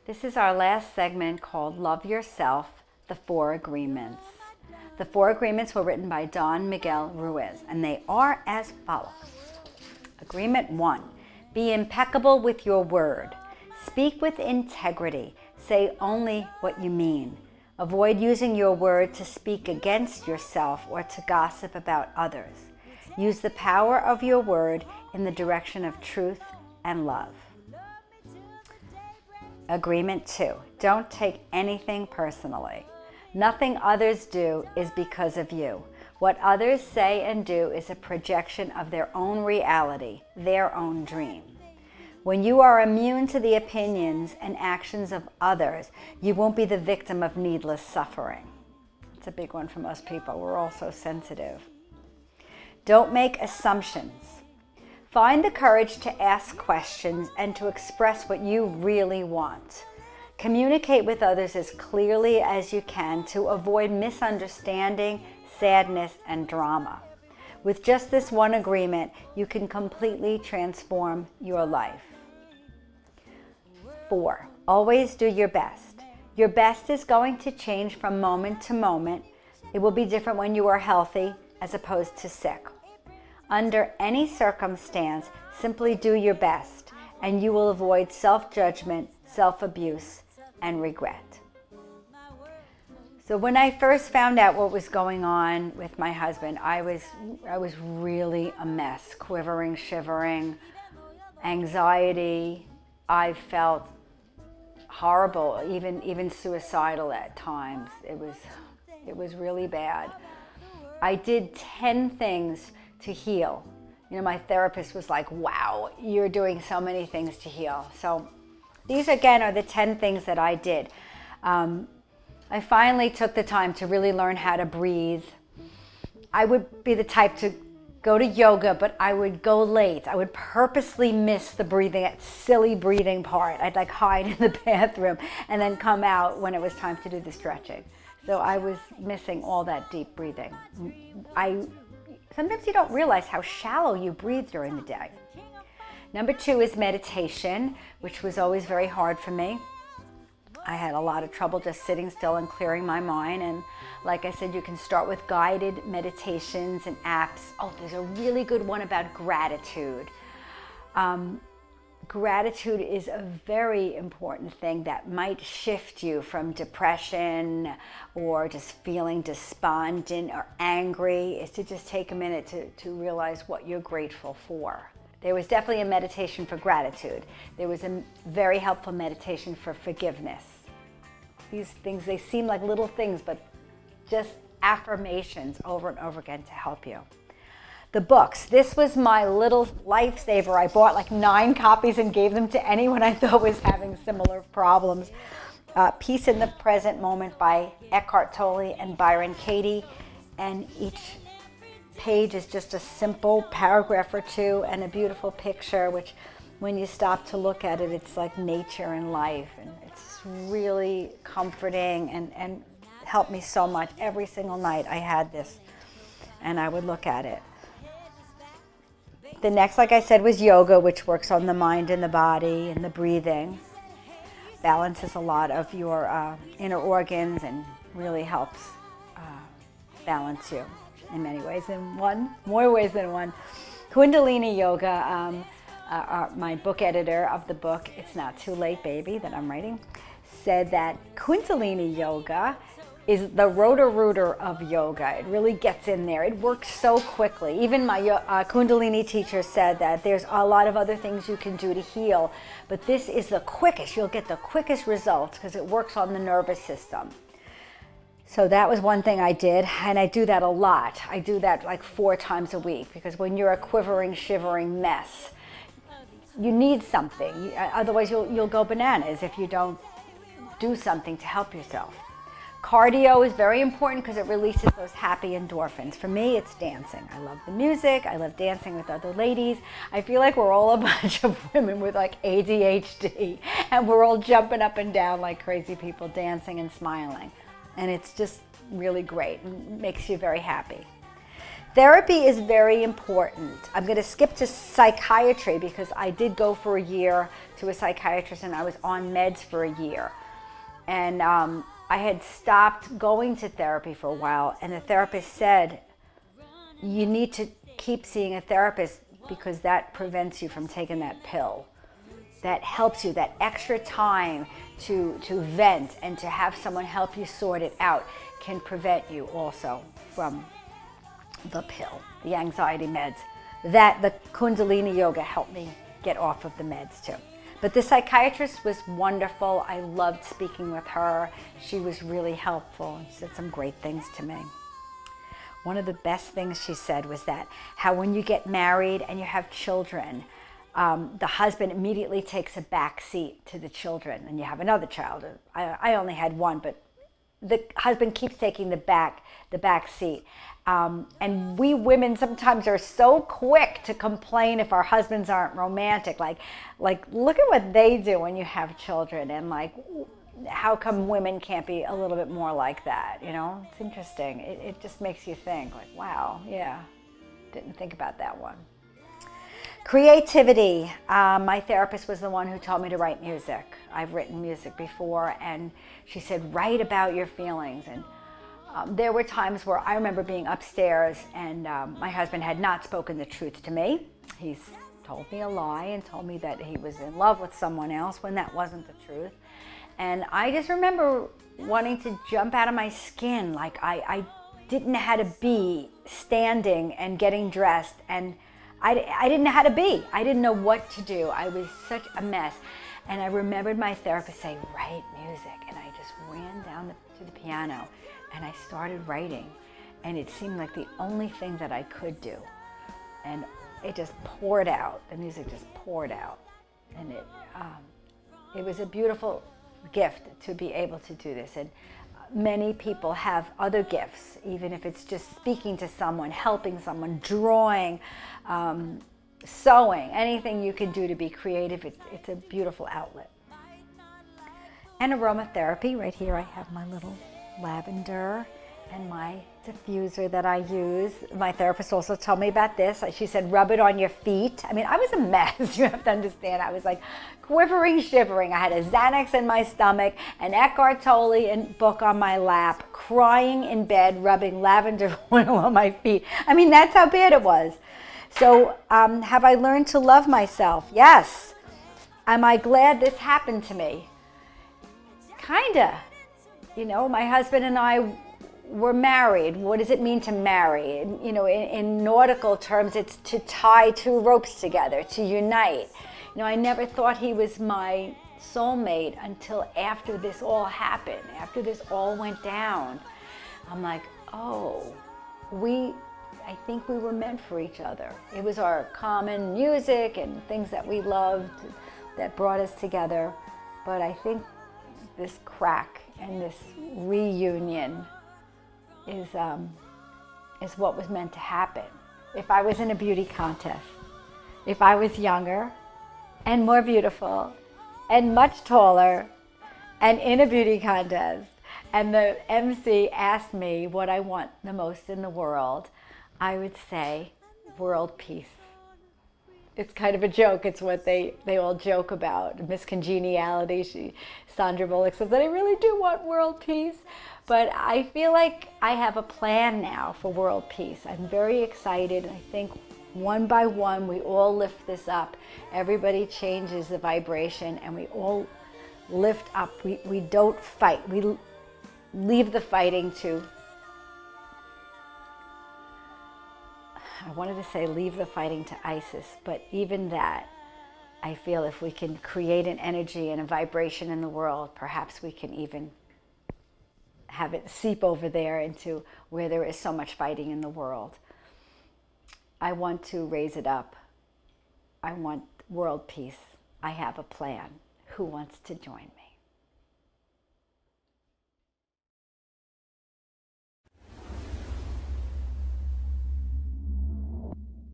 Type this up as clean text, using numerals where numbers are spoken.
This is our last segment called Love Yourself, the 4 Agreements. The 4 agreements were written by Don Miguel Ruiz, and they are as follows. Agreement 1, be impeccable with your word. Speak with integrity. Say only what you mean. Avoid using your word to speak against yourself or to gossip about others. Use the power of your word in the direction of truth and love. Agreement 2, don't take anything personally. Nothing others do is because of you. What others say and do is a projection of their own reality, their own dream. When you are immune to the opinions and actions of others, you won't be the victim of needless suffering. It's a big one for most people. We're all so sensitive. Don't make assumptions. Find the courage to ask questions and to express what you really want. Communicate with others as clearly as you can to avoid misunderstanding, sadness, and drama. With just this one agreement, you can completely transform your life. 4, always do your best. Your best is going to change from moment to moment. It will be different when you are healthy as opposed to sick. Under any circumstance, simply do your best, and you will avoid self-judgment, self-abuse, and regret. So when I first found out what was going on with my husband, I was really a mess, quivering, shivering, anxiety. I felt horrible, even suicidal at times. It was really bad. I did 10 things to heal. You know, my therapist was like, wow, you're doing so many things to heal. So these again are the 10 things that I did. I finally took the time to really learn how to breathe. I would be the type to go to yoga, but I would go late. I would purposely miss the breathing, that silly breathing part. I'd like hide in the bathroom and then come out when it was time to do the stretching. So I was missing all that deep breathing. Sometimes you don't realize how shallow you breathe during the day. Number 2 is meditation, which was always very hard for me. I had a lot of trouble just sitting still and clearing my mind. And like I said, you can start with guided meditations and apps. Oh, there's a really good one about gratitude. Gratitude is a very important thing that might shift you from depression or just feeling despondent or angry, is to just take a minute to realize what you're grateful for. There was definitely a meditation for gratitude. There was a very helpful meditation for forgiveness. These things, they seem like little things, but just affirmations over and over again to help you. The books. This was my little lifesaver. I bought like 9 copies and gave them to anyone I thought was having similar problems. Peace in the Present Moment by Eckhart Tolle and Byron Katie. And each page is just a simple paragraph or 2 and a beautiful picture, which when you stop to look at it, it's like nature and life. And it's really comforting and helped me so much. Every single night I had this and I would look at it. The next, like I said, was yoga, which works on the mind and the body and the breathing. Balances a lot of your inner organs and really helps balance you in many ways, more ways than one. Kundalini Yoga, my book editor of the book, It's Not Too Late, Baby, that I'm writing, said that Kundalini Yoga is the rotor-rooter of yoga. It really gets in there. It works so quickly. Even my Kundalini teacher said that there's a lot of other things you can do to heal, but this is the quickest. You'll get the quickest results because it works on the nervous system. So that was one thing I did, and I do that a lot. I do that like 4 times a week, because when you're a quivering, shivering mess, you need something. Otherwise, you'll go bananas if you don't do something to help yourself. Cardio is very important because it releases those happy endorphins. For me, it's dancing. I love the music. I love dancing with other ladies. I feel like we're all a bunch of women with like ADHD, and we're all jumping up and down like crazy people, dancing and smiling. And it's just really great and makes you very happy. Therapy is very important. I'm going to skip to psychiatry because I did go for a year to a psychiatrist and I was on meds for a year. And I had stopped going to therapy for a while, and the therapist said, you need to keep seeing a therapist because that prevents you from taking that pill. That helps you, that extra time to vent and to have someone help you sort it out can prevent you also from the pill, the anxiety meds. That the Kundalini yoga helped me get off of the meds too. But the psychiatrist was wonderful. I loved speaking with her. She was really helpful and said some great things to me. One of the best things she said was that how when you get married and you have children, the husband immediately takes a back seat to the children, and you have another child. I only had one, but the husband keeps taking the back seat. And we women sometimes are so quick to complain if our husbands aren't romantic. Like look at what they do when you have children, and like, how come women can't be a little bit more like that? You know, it's interesting. It just makes you think, like, wow, yeah, didn't think about that one. Creativity. My therapist was the one who told me to write music. I've written music before, and she said, write about your feelings. And there were times where I remember being upstairs and my husband had not spoken the truth to me. He's told me a lie and told me that he was in love with someone else when that wasn't the truth. And I just remember wanting to jump out of my skin. Like I didn't know how to be standing and getting dressed, and I didn't know how to be. I didn't know what to do. I was such a mess. And I remembered my therapist saying, write music. And I just ran down to the piano and I started writing. And it seemed like the only thing that I could do. And it just poured out. The music just poured out. And it was a beautiful gift to be able to do this. And many people have other gifts, even if it's just speaking to someone, helping someone, drawing, sewing, anything you can do to be creative. It's a beautiful outlet. And aromatherapy. Right here I have my little lavender and my diffuser that I use. My therapist also told me about this. She said, rub it on your feet. I mean, I was a mess. You have to understand. I was like quivering, shivering. I had a Xanax in my stomach, an Eckhart Tolle book on my lap, crying in bed, rubbing lavender oil on my feet. I mean, that's how bad it was. So have I learned to love myself? Yes. Am I glad this happened to me? Kinda. You know, my husband and I were married. What does it mean to marry? You know, in nautical terms, it's to tie two ropes together, to unite. You know, I never thought he was my soulmate until after this all happened, after this all went down. I'm like, oh, I think we were meant for each other. It was our common music and things that we loved that brought us together. But I think this crack and this reunion is what was meant to happen. If I was in a beauty contest, if I was younger and more beautiful and much taller and in a beauty contest, and the MC asked me what I want the most in the world, I would say world peace. It's kind of a joke. It's what they all joke about. Miss Congeniality. Sandra Bullock says that I really do want world peace. But I feel like I have a plan now for world peace. I'm very excited. I think one by one we all lift this up. Everybody changes the vibration and we all lift up. We don't fight. We leave the fighting to, I wanted to say leave the fighting to ISIS, but even that, I feel if we can create an energy and a vibration in the world, perhaps we can even have it seep over there into where there is so much fighting in the world. I want to raise it up. I want world peace. I have a plan. Who wants to join me?